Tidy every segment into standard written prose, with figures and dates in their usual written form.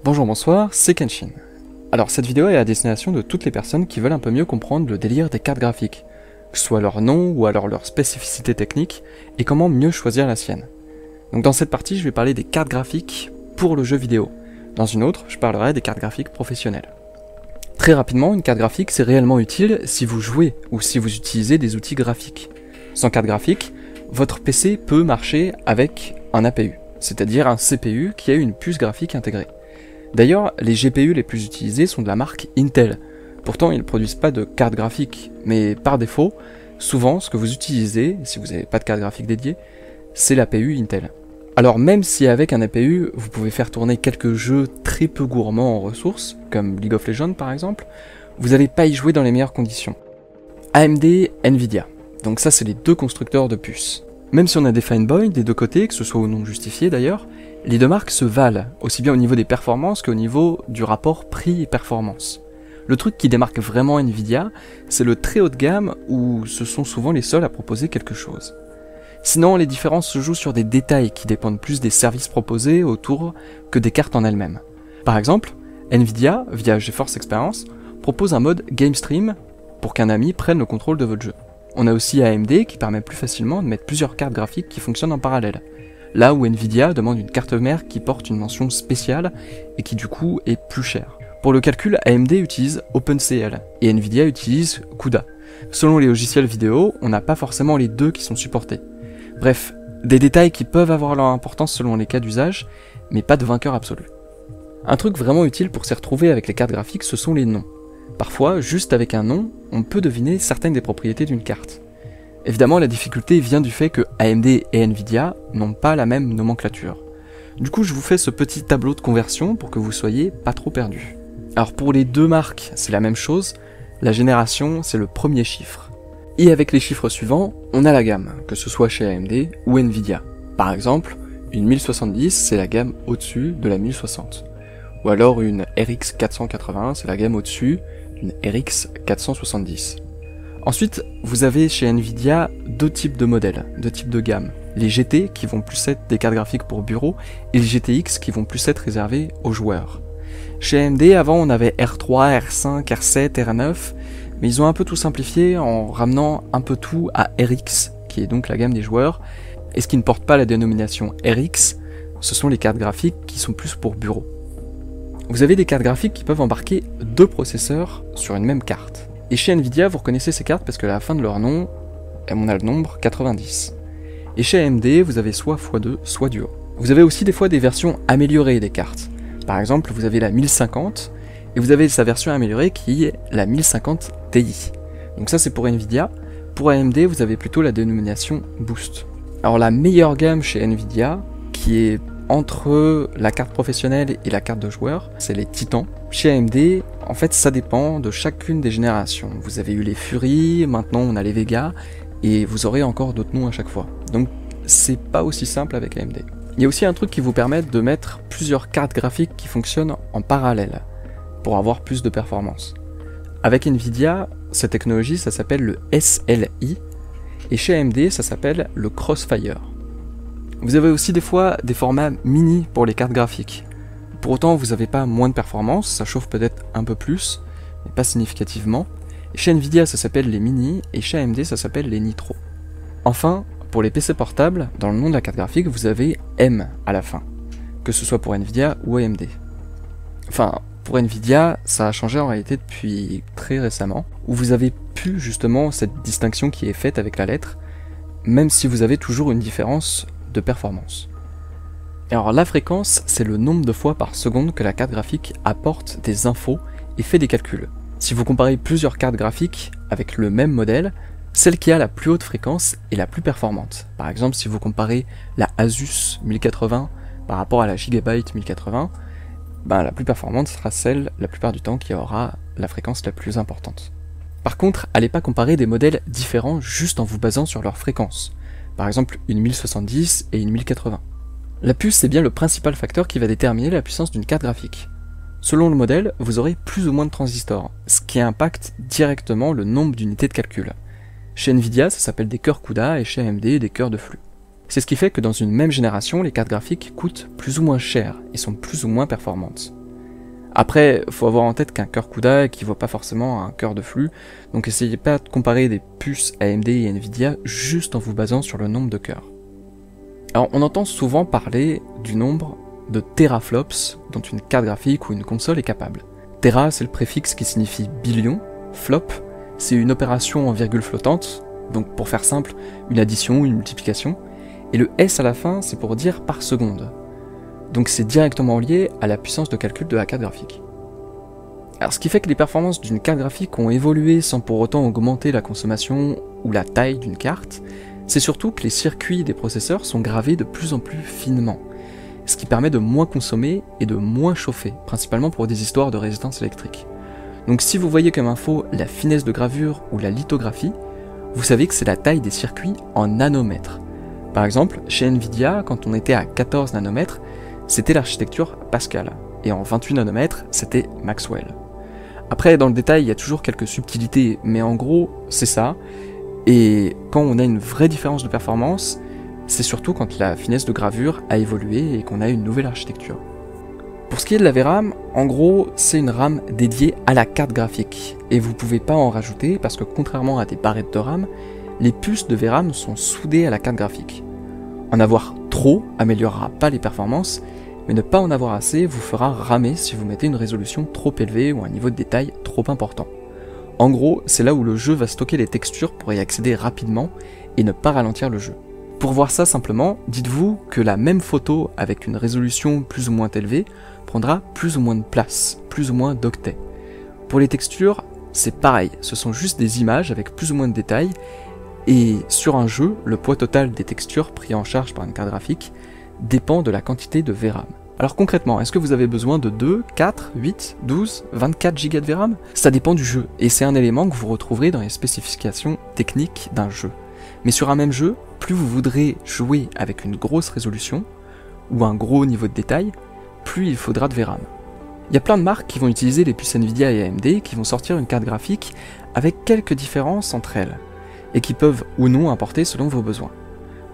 Bonjour, bonsoir, c'est Kenshin. Alors cette vidéo est à destination de toutes les personnes qui veulent un peu mieux comprendre le délire des cartes graphiques, que ce soit leur nom ou alors leur spécificité technique, et comment mieux choisir la sienne. Donc dans cette partie, je vais parler des cartes graphiques pour le jeu vidéo. Dans une autre, je parlerai des cartes graphiques professionnelles. Très rapidement, une carte graphique c'est réellement utile si vous jouez ou si vous utilisez des outils graphiques. Sans carte graphique, votre PC peut marcher avec un APU, c'est-à-dire un CPU qui a une puce graphique intégrée. D'ailleurs, les GPU les plus utilisés sont de la marque Intel. Pourtant, ils ne produisent pas de carte graphique, mais par défaut, souvent, ce que vous utilisez, si vous n'avez pas de carte graphique dédiée, c'est l'APU Intel. Alors même si avec un APU, vous pouvez faire tourner quelques jeux très peu gourmands en ressources, comme League of Legends par exemple, vous n'allez pas y jouer dans les meilleures conditions. AMD, Nvidia. Donc ça, c'est les deux constructeurs de puces. Même si on a des fanboys des deux côtés, que ce soit ou non justifié d'ailleurs, les deux marques se valent, aussi bien au niveau des performances qu'au niveau du rapport prix-performance. Le truc qui démarque vraiment Nvidia, c'est le très haut de gamme où ce sont souvent les seuls à proposer quelque chose. Sinon, les différences se jouent sur des détails qui dépendent plus des services proposés autour que des cartes en elles-mêmes. Par exemple, Nvidia, via GeForce Experience, propose un mode Game Stream pour qu'un ami prenne le contrôle de votre jeu. On a aussi AMD qui permet plus facilement de mettre plusieurs cartes graphiques qui fonctionnent en parallèle. Là où Nvidia demande une carte mère qui porte une mention spéciale et qui du coup est plus chère. Pour le calcul, AMD utilise OpenCL et Nvidia utilise CUDA. Selon les logiciels vidéo, on n'a pas forcément les deux qui sont supportés. Bref, des détails qui peuvent avoir leur importance selon les cas d'usage, mais pas de vainqueur absolu. Un truc vraiment utile pour s'y retrouver avec les cartes graphiques, ce sont les noms. Parfois, juste avec un nom, on peut deviner certaines des propriétés d'une carte. Évidemment, la difficulté vient du fait que AMD et Nvidia n'ont pas la même nomenclature. Du coup, je vous fais ce petit tableau de conversion pour que vous soyez pas trop perdus. Alors pour les deux marques, c'est la même chose, la génération, c'est le premier chiffre. Et avec les chiffres suivants, on a la gamme, que ce soit chez AMD ou Nvidia. Par exemple, une 1070, c'est la gamme au-dessus de la 1060. Ou alors une RX 480, c'est la gamme au-dessus d'une RX 470. Ensuite, vous avez chez Nvidia deux types de modèles, deux types de gamme. Les GT qui vont plus être des cartes graphiques pour bureau et les GTX qui vont plus être réservés aux joueurs. Chez AMD, avant on avait R3, R5, R7, R9, mais ils ont un peu tout simplifié en ramenant un peu tout à RX, qui est donc la gamme des joueurs, et ce qui ne porte pas la dénomination RX, ce sont les cartes graphiques qui sont plus pour bureau. Vous avez des cartes graphiques qui peuvent embarquer deux processeurs sur une même carte. Et chez Nvidia, vous reconnaissez ces cartes parce qu'à la fin de leur nom, on a le nombre 90. Et chez AMD, vous avez soit x2, soit duo. Vous avez aussi des fois des versions améliorées des cartes. Par exemple, vous avez la 1050, et vous avez sa version améliorée qui est la 1050 Ti. Donc ça c'est pour Nvidia. Pour AMD, vous avez plutôt la dénomination Boost. Alors la meilleure gamme chez Nvidia, qui est entre la carte professionnelle et la carte de joueur, c'est les Titans. Chez AMD, en fait, ça dépend de chacune des générations. Vous avez eu les Fury, maintenant on a les Vega, et vous aurez encore d'autres noms à chaque fois. Donc, c'est pas aussi simple avec AMD. Il y a aussi un truc qui vous permet de mettre plusieurs cartes graphiques qui fonctionnent en parallèle, pour avoir plus de performance. Avec Nvidia, cette technologie, ça s'appelle le SLI, et chez AMD, ça s'appelle le Crossfire. Vous avez aussi des fois des formats mini pour les cartes graphiques. Pour autant, vous n'avez pas moins de performance, ça chauffe peut-être un peu plus, mais pas significativement. Et chez Nvidia, ça s'appelle les mini, et chez AMD, ça s'appelle les nitro. Enfin, pour les PC portables, dans le nom de la carte graphique, vous avez M à la fin, que ce soit pour Nvidia ou AMD. Enfin, pour Nvidia, ça a changé en réalité depuis très récemment, où vous avez plus justement cette distinction qui est faite avec la lettre, même si vous avez toujours une différence de performance. Alors la fréquence, c'est le nombre de fois par seconde que la carte graphique apporte des infos et fait des calculs. Si vous comparez plusieurs cartes graphiques avec le même modèle, celle qui a la plus haute fréquence est la plus performante. Par exemple, si vous comparez la Asus 1080 par rapport à la Gigabyte 1080, la plus performante sera celle, la plupart du temps, qui aura la fréquence la plus importante. Par contre, allez pas comparer des modèles différents juste en vous basant sur leur fréquence. Par exemple, une 1070 et une 1080. La puce, c'est bien le principal facteur qui va déterminer la puissance d'une carte graphique. Selon le modèle, vous aurez plus ou moins de transistors, ce qui impacte directement le nombre d'unités de calcul. Chez Nvidia, ça s'appelle des cœurs CUDA et chez AMD, des cœurs de flux. C'est ce qui fait que dans une même génération, les cartes graphiques coûtent plus ou moins cher et sont plus ou moins performantes. Après, faut avoir en tête qu'un cœur CUDA équivaut pas forcément à un cœur de flux, donc essayez pas de comparer des puces AMD et Nvidia juste en vous basant sur le nombre de cœurs. Alors on entend souvent parler du nombre de teraflops dont une carte graphique ou une console est capable. Tera, c'est le préfixe qui signifie billion, flop, c'est une opération en virgule flottante, donc pour faire simple, une addition ou une multiplication, et le S à la fin, c'est pour dire par seconde. Donc c'est directement lié à la puissance de calcul de la carte graphique. Alors ce qui fait que les performances d'une carte graphique ont évolué sans pour autant augmenter la consommation ou la taille d'une carte, c'est surtout que les circuits des processeurs sont gravés de plus en plus finement, ce qui permet de moins consommer et de moins chauffer, principalement pour des histoires de résistance électrique. Donc si vous voyez comme info la finesse de gravure ou la lithographie, vous savez que c'est la taille des circuits en nanomètres. Par exemple, chez Nvidia, quand on était à 14 nanomètres, c'était l'architecture Pascal, et en 28 nanomètres, c'était Maxwell. Après, dans le détail, il y a toujours quelques subtilités, mais en gros, c'est ça, et quand on a une vraie différence de performance, c'est surtout quand la finesse de gravure a évolué et qu'on a une nouvelle architecture. Pour ce qui est de la VRAM, en gros, c'est une RAM dédiée à la carte graphique, et vous pouvez pas en rajouter parce que contrairement à des barrettes de RAM, les puces de VRAM sont soudées à la carte graphique. En avoir trop améliorera pas les performances, mais ne pas en avoir assez vous fera ramer si vous mettez une résolution trop élevée ou un niveau de détail trop important. En gros, c'est là où le jeu va stocker les textures pour y accéder rapidement et ne pas ralentir le jeu. Pour voir ça simplement, dites-vous que la même photo avec une résolution plus ou moins élevée prendra plus ou moins de place, plus ou moins d'octets. Pour les textures, c'est pareil, ce sont juste des images avec plus ou moins de détails, et sur un jeu, le poids total des textures pris en charge par une carte graphique dépend de la quantité de VRAM. Alors concrètement, est-ce que vous avez besoin de 2, 4, 8, 12, 24 Go de VRAM? Ça dépend du jeu, et c'est un élément que vous retrouverez dans les spécifications techniques d'un jeu. Mais sur un même jeu, plus vous voudrez jouer avec une grosse résolution, ou un gros niveau de détail, plus il faudra de VRAM. Il y a plein de marques qui vont utiliser les puces Nvidia et AMD qui vont sortir une carte graphique avec quelques différences entre elles, et qui peuvent ou non importer selon vos besoins.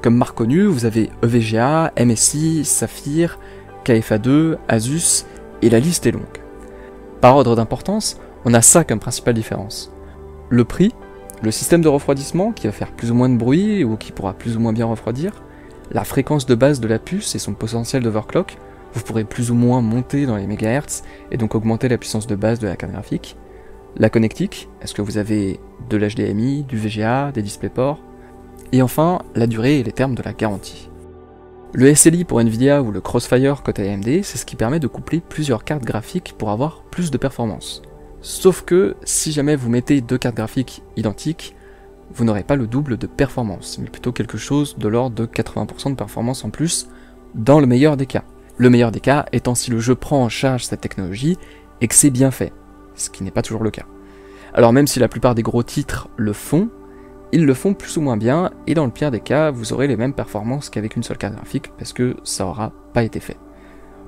Comme marque connue, vous avez EVGA, MSI, Saphir, KFA2, Asus, et la liste est longue. Par ordre d'importance, on a ça comme principale différence. Le prix, le système de refroidissement qui va faire plus ou moins de bruit ou qui pourra plus ou moins bien refroidir, la fréquence de base de la puce et son potentiel d'overclock, vous pourrez plus ou moins monter dans les mégahertz et donc augmenter la puissance de base de la carte graphique. La connectique, est-ce que vous avez de l'HDMI, du VGA, des DisplayPort? Et enfin, la durée et les termes de la garantie. Le SLI pour Nvidia ou le Crossfire côté AMD, c'est ce qui permet de coupler plusieurs cartes graphiques pour avoir plus de performance. Sauf que, si jamais vous mettez deux cartes graphiques identiques, vous n'aurez pas le double de performance, mais plutôt quelque chose de l'ordre de 80% de performance en plus, dans le meilleur des cas. Le meilleur des cas étant si le jeu prend en charge cette technologie et que c'est bien fait, ce qui n'est pas toujours le cas. Alors même si la plupart des gros titres le font, ils le font plus ou moins bien, et dans le pire des cas, vous aurez les mêmes performances qu'avec une seule carte graphique, parce que ça aura pas été fait.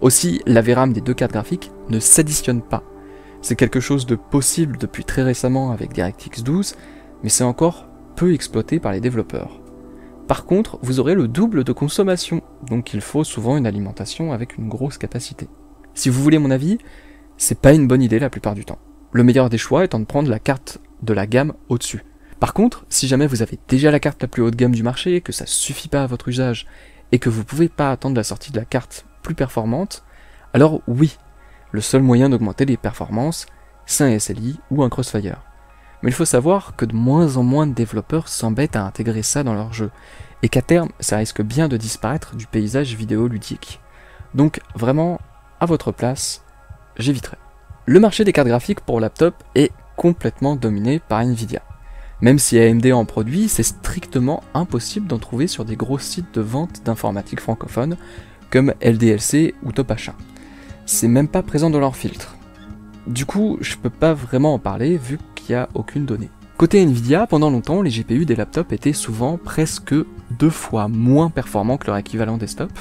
Aussi, la VRAM des deux cartes graphiques ne s'additionne pas. C'est quelque chose de possible depuis très récemment avec DirectX 12, mais c'est encore peu exploité par les développeurs. Par contre, vous aurez le double de consommation, donc il faut souvent une alimentation avec une grosse capacité. Si vous voulez mon avis, c'est pas une bonne idée la plupart du temps. Le meilleur des choix étant de prendre la carte de la gamme au-dessus. Par contre, si jamais vous avez déjà la carte la plus haut de gamme du marché, que ça suffit pas à votre usage, et que vous pouvez pas attendre la sortie de la carte plus performante, alors oui, le seul moyen d'augmenter les performances, c'est un SLI ou un Crossfire. Mais il faut savoir que de moins en moins de développeurs s'embêtent à intégrer ça dans leur jeu, et qu'à terme, ça risque bien de disparaître du paysage vidéo ludique. Donc vraiment, à votre place, j'éviterai. Le marché des cartes graphiques pour laptop est complètement dominé par Nvidia. Même si AMD en produit, c'est strictement impossible d'en trouver sur des gros sites de vente d'informatique francophone comme LDLC ou Topachin. C'est même pas présent dans leur filtre. Du coup, je peux pas vraiment en parler vu qu'il n'y a aucune donnée. Côté Nvidia, pendant longtemps, les GPU des laptops étaient souvent presque 2 fois moins performants que leur équivalent desktop,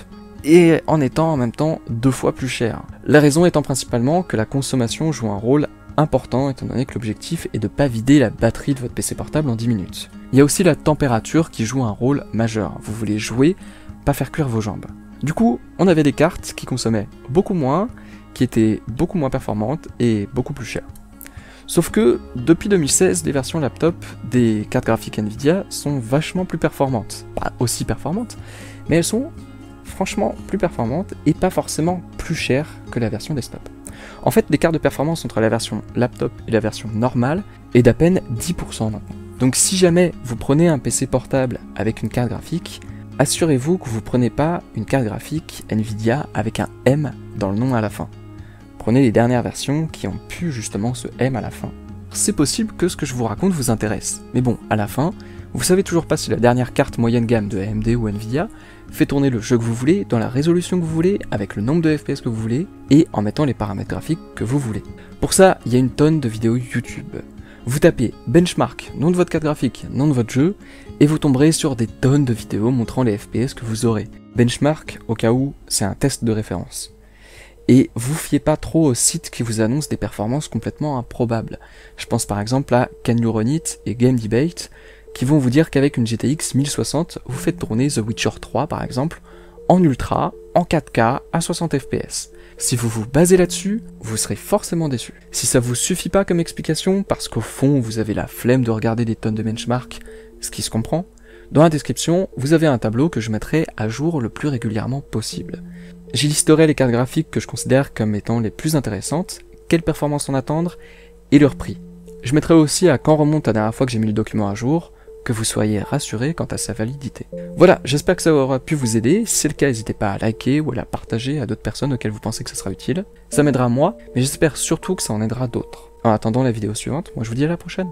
et en étant en même temps 2 fois plus chers. La raison étant principalement que la consommation joue un rôle important étant donné que l'objectif est de ne pas vider la batterie de votre PC portable en 10 minutes. Il y a aussi la température qui joue un rôle majeur. Vous voulez jouer, pas faire cuire vos jambes. Du coup, on avait des cartes qui consommaient beaucoup moins, qui étaient beaucoup moins performantes et beaucoup plus chères. Sauf que, depuis 2016, les versions laptop des cartes graphiques Nvidia sont vachement plus performantes. Pas aussi performantes, mais elles sont franchement plus performantes et pas forcément plus chères que la version desktop. En fait, l'écart de performance entre la version laptop et la version normale est d'à peine 10% maintenant. Donc si jamais vous prenez un PC portable avec une carte graphique, assurez-vous que vous ne prenez pas une carte graphique Nvidia avec un M dans le nom à la fin. Prenez les dernières versions qui ont pu justement ce M à la fin. C'est possible que ce que je vous raconte vous intéresse, mais bon, à la fin, vous savez toujours pas si la dernière carte moyenne gamme de AMD ou Nvidia fait tourner le jeu que vous voulez, dans la résolution que vous voulez, avec le nombre de FPS que vous voulez, et en mettant les paramètres graphiques que vous voulez. Pour ça, il y a une tonne de vidéos YouTube. Vous tapez benchmark, nom de votre carte graphique, nom de votre jeu, et vous tomberez sur des tonnes de vidéos montrant les FPS que vous aurez. Benchmark, au cas où, c'est un test de référence. Et vous fiez pas trop aux sites qui vous annoncent des performances complètement improbables. Je pense par exemple à Can You Run It et Game Debate, qui vont vous dire qu'avec une GTX 1060, vous faites tourner The Witcher 3 par exemple, en ultra, en 4K, à 60 FPS. Si vous vous basez là-dessus, vous serez forcément déçu. Si ça vous suffit pas comme explication, parce qu'au fond vous avez la flemme de regarder des tonnes de benchmark, ce qui se comprend, dans la description, vous avez un tableau que je mettrai à jour le plus régulièrement possible. J'y listerai les cartes graphiques que je considère comme étant les plus intéressantes, quelles performances en attendre, et leur prix. Je mettrai aussi à quand remonte la dernière fois que j'ai mis le document à jour, que vous soyez rassurés quant à sa validité. Voilà, j'espère que ça aura pu vous aider. Si c'est le cas, n'hésitez pas à liker ou à la partager à d'autres personnes auxquelles vous pensez que ça sera utile. Ça m'aidera moi, mais j'espère surtout que ça en aidera d'autres. En attendant la vidéo suivante, moi je vous dis à la prochaine.